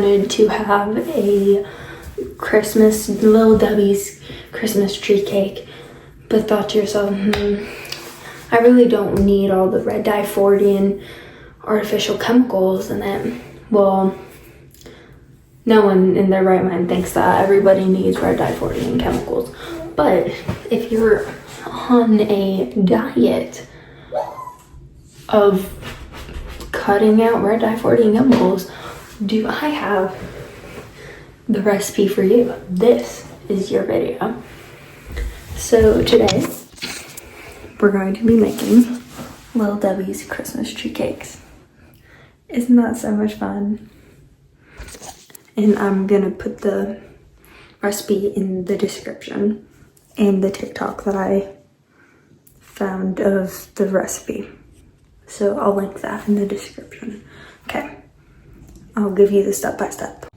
wanted to have a Little Debbie's Christmas tree cake, but thought to yourself, I really don't need all the red dye 40 and artificial chemicals in it. Well, no one in their right mind thinks that. Everybody needs red dye 40 and chemicals. But if you're on a diet of cutting out red dye 40 and chemicals, do I have the recipe for you? This is your video. So today we're going to be making Little Debbie's Christmas tree cakes. Isn't that so much fun? And I'm gonna put the recipe in the description and the TikTok that I found of the recipe. So I'll link that in the description. Okay, I'll give you the step-by-step.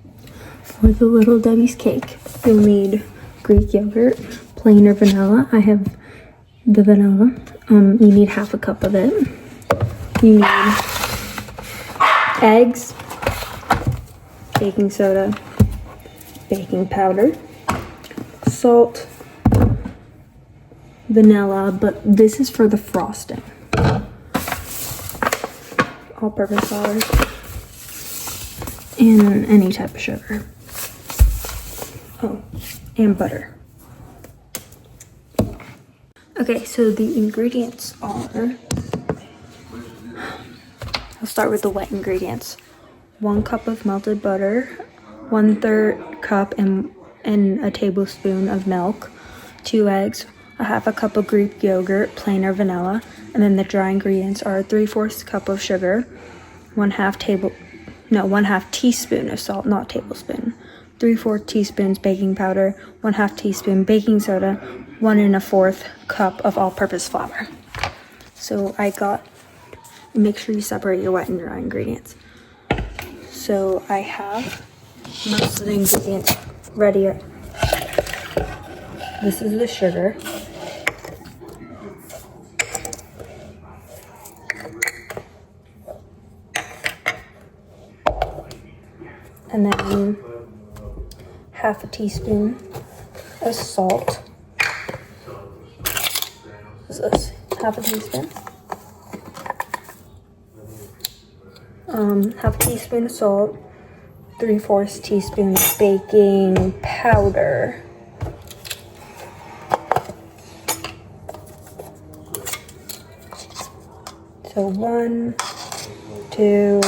For the Little Debbie's cake, you'll need Greek yogurt, plain or vanilla. I have the vanilla. You need half a cup of it. You need eggs, baking soda, baking powder, salt, vanilla, but this is for the frosting. All-purpose flour, and any type of sugar. Oh, and butter. Okay, so the ingredients are, I'll start with the wet ingredients. 1 cup of melted butter, 1/3 cup and a tablespoon of milk, 2 eggs, a half a cup of Greek yogurt, plain or vanilla, and then the dry ingredients are 3/4 cup of sugar, 1/2 teaspoon of salt, not tablespoon, 3/4 teaspoons baking powder, 1/2 teaspoon baking soda, 1 1/4 cup of all-purpose flour. So make sure you separate your wet and dry ingredients. So I have most of the ingredients ready. This is the sugar. And then 1/2 teaspoon of salt. What's this? 1/2 teaspoon. 1/2 teaspoon of salt. 3/4 teaspoon of baking powder. So 1, 2,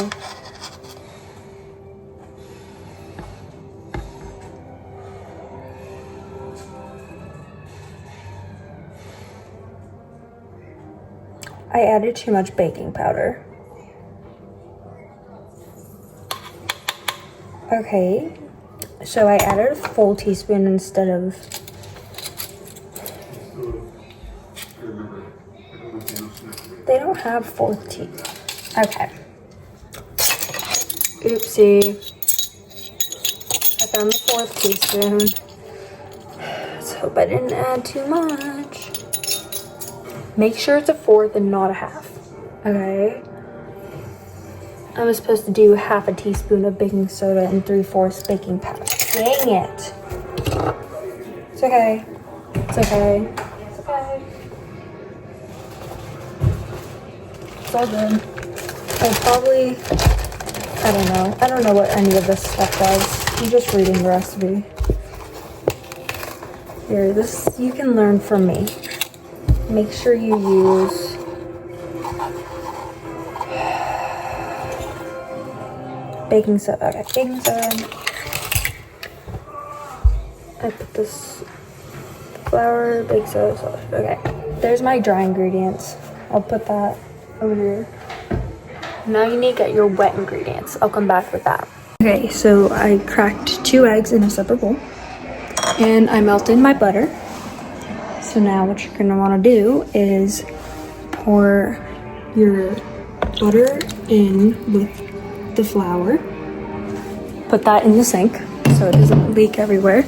I added too much baking powder. Okay, so I added a full teaspoon instead of they don't have full teaspoons. Okay. Oopsie. I found the 4th teaspoon. Let's hope I didn't add too much. Make sure it's a 4th and not a 1/2. Okay. I was supposed to do 1/2 teaspoon of baking soda and 3/4 baking powder. Dang it. It's okay. It's okay. It's okay. It's all good. I don't know what any of this stuff does. I'm just reading the recipe. Here, you can learn from me. Make sure you use baking soda. Okay, baking soda. I put this flour, baking soda, salt. Okay, there's my dry ingredients. I'll put that over here. Now you need to get your wet ingredients. I'll come back with that. Okay, so I cracked 2 eggs in a separate bowl, and I melted my butter. So now what you're gonna wanna do is pour your butter in with the flour. Put that in the sink so it doesn't leak everywhere.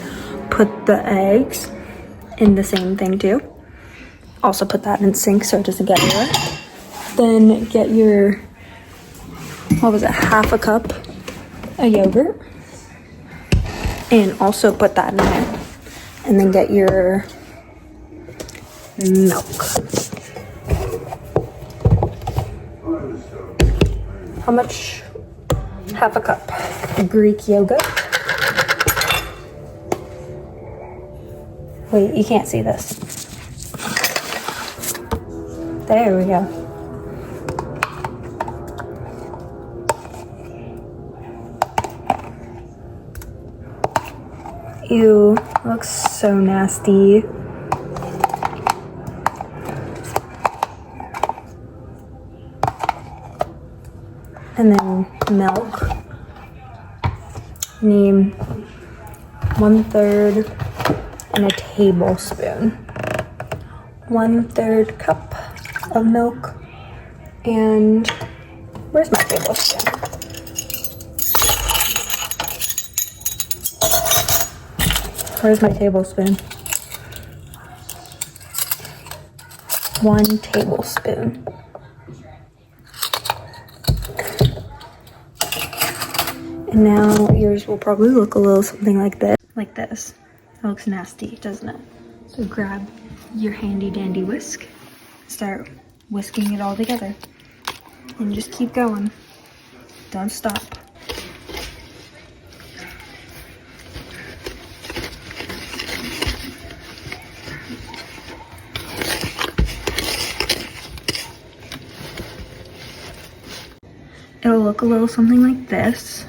Put the eggs in the same thing too. Also put that in the sink so it doesn't get anywhere. Then get your, 1/2 cup of yogurt. And also put that in there. And then get your milk. How much? Half a cup. Greek yogurt. Wait, you can't see this. There we go. Ew, looks so nasty. And then milk. Need 1/3 and a tablespoon. 1/3 cup of milk. And where's my tablespoon? Where's my tablespoon? 1 tablespoon. And now yours will probably look a little something like this. Like this. That looks nasty, doesn't it? So grab your handy dandy whisk. Start whisking it all together. And just keep going. Don't stop. It'll look a little something like this.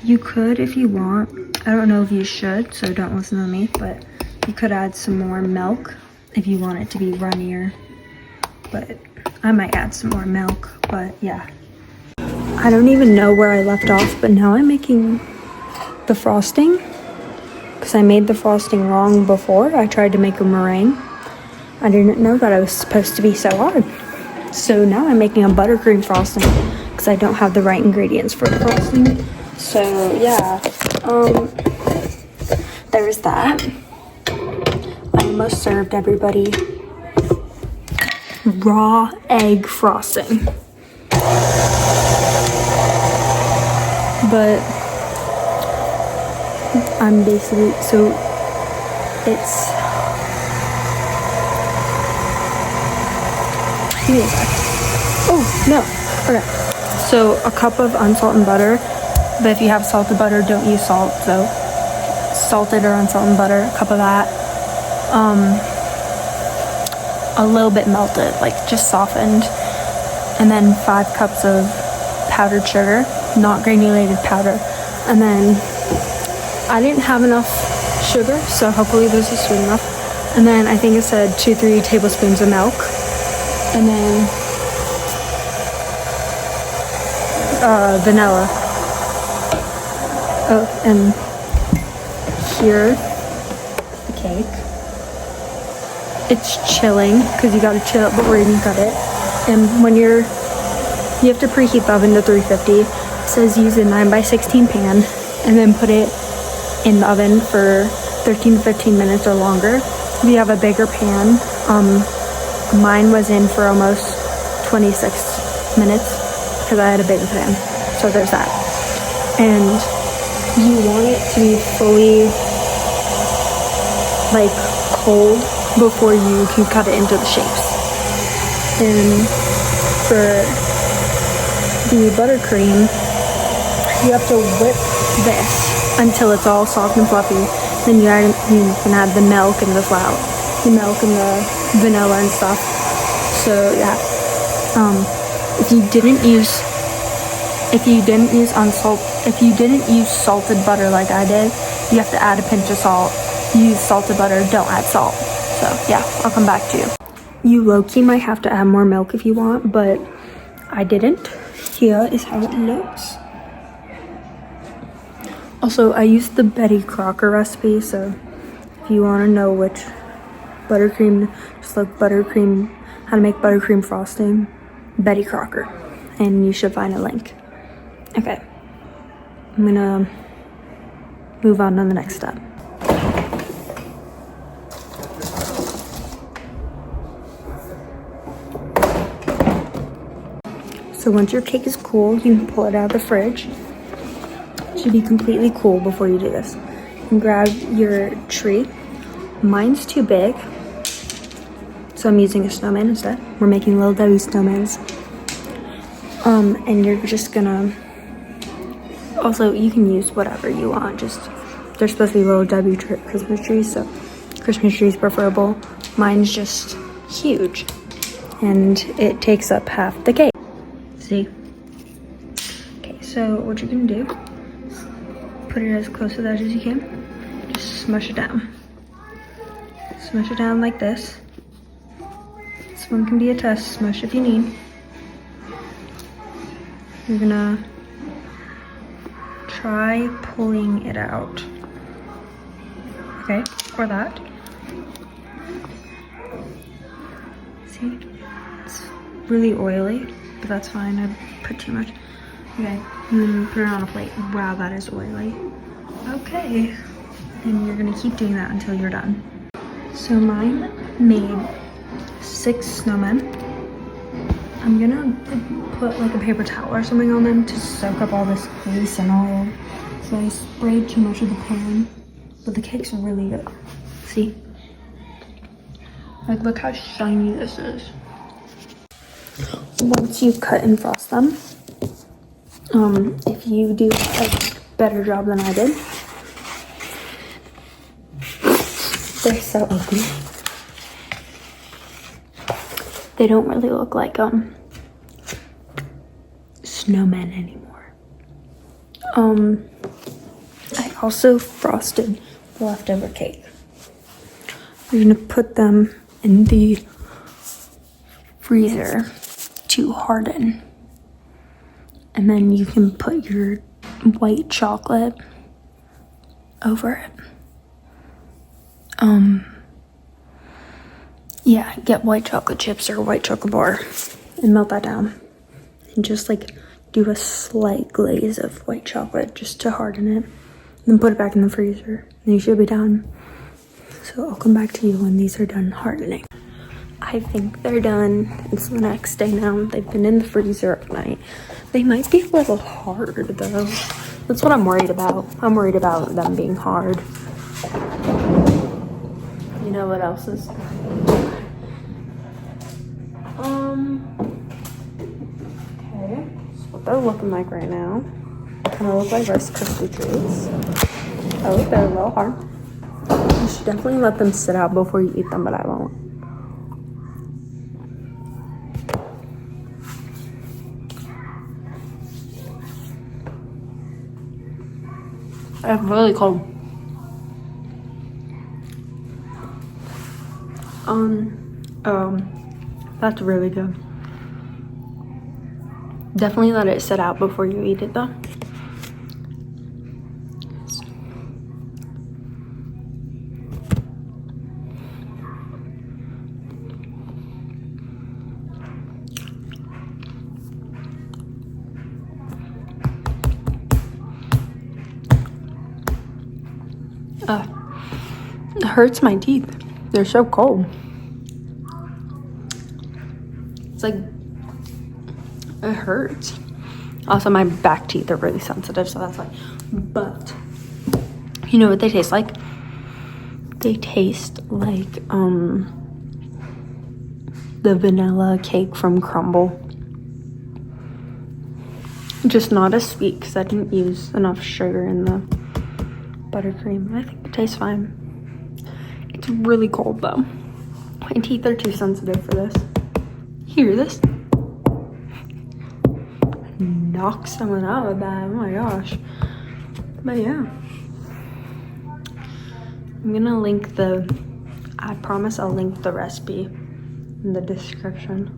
You could, if you want, I don't know if you should, so don't listen to me, but you could add some more milk if you want it to be runnier. But I might add some more milk, but yeah. I don't even know where I left off, but now I'm making the frosting because I made the frosting wrong before. I tried to make a meringue. I didn't know that it was supposed to be so hard. So now I'm making a buttercream frosting because I don't have the right ingredients for the frosting. So yeah, there's that. I almost served everybody raw egg frosting. But I'm basically, so it's, give me a sec. Oh, no, okay. So a cup of unsalted butter, but if you have salted butter, don't use salt, so salted or unsalted butter, a cup of that. A little bit melted, like just softened. And then 5 cups of powdered sugar, not granulated powder. And then I didn't have enough sugar, so hopefully this is sweet enough. And then I think it said 2-3 tablespoons of milk. And then vanilla. Oh, and here, the cake. It's chilling, because you gotta chill it before you can cut it. And when you have to preheat the oven to 350. It says use a 9x16 pan, and then put it in the oven for 13 to 15 minutes or longer. If you have a bigger pan, mine was in for almost 26 minutes because I had a bigger pan. So there's that. And you want it to be fully like cold before you can cut it into the shapes. And for the buttercream, you have to whip this until it's all soft and fluffy. Then you can add the milk and the flour, the milk and the vanilla and stuff. So yeah, if you didn't use salted butter like I did, you have to add a pinch of salt. Use salted butter, don't add salt. So yeah, I'll come back to you. You low-key might have to add more milk if you want, but I didn't. Here is how it looks. Also, I used the Betty Crocker recipe, so if you want to know which buttercream, just like buttercream, how to make buttercream frosting, Betty Crocker, and you should find a link. Okay, I'm gonna move on to the next step. So once your cake is cool, you can pull it out of the fridge. to be completely cool before you do this. And grab your tree. Mine's too big, so I'm using a snowman instead. We're making Little Debbie snowmans. And you're just gonna, also you can use whatever you want, just, they're supposed to be Little Debbie Christmas trees, so Christmas trees preferable. Mine's just huge, and it takes up half the cake. See? Okay, so what you're gonna do, put it as close to the edge as you can. Just smush it down. Smush it down like this. This one can be a test smush if you need. You're gonna try pulling it out. Okay, or that. See, it's really oily, but that's fine. I put too much. Okay, and then put it on a plate. Wow, that is oily. Okay, and you're gonna keep doing that until you're done. So mine made 6 snowmen. I'm gonna put like a paper towel or something on them to soak up all this grease and oil. So I sprayed too much of the pan, but the cake's really good. See? Like, look how shiny this is. Once you cut and frost them, if you do a better job than I did, they're so ugly. They don't really look like snowmen anymore. I also frosted the leftover cake. We're gonna put them in the freezer to harden. And then you can put your white chocolate over it. Yeah, get white chocolate chips or white chocolate bar and melt that down. And just like do a slight glaze of white chocolate just to harden it. And then put it back in the freezer. And you should be done. So I'll come back to you when these are done hardening. I think they're done. It's the next day now. They've been in the freezer all night. They might be a little hard though. That's what I'm worried about. I'm worried about them being hard. You know what else is? Okay, so what they're looking like right now. Kind of look like Rice Krispie treats. Oh, they're a little hard. You should definitely let them sit out before you eat them, but I won't. It's really cold. That's really good. Definitely let it sit out before you eat it though. It hurts my teeth. They're so cold. It's like, it hurts. Also, my back teeth are really sensitive, so that's why. But, you know what they taste like? They taste like, the vanilla cake from Crumble. Just not as sweet, because I didn't use enough sugar in the buttercream. I think it tastes fine. It's really cold, though. My teeth are too sensitive for this. Hear this? Knock someone out with that. Oh my gosh. But yeah. I'm gonna link I promise I'll link the recipe in the description.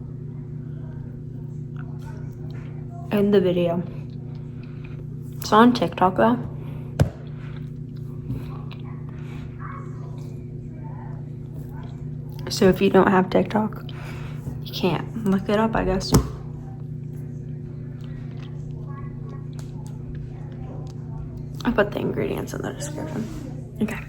And the video. It's on TikTok though. So if you don't have TikTok, you can't look it up, I guess. I'll put the ingredients in the description. Okay.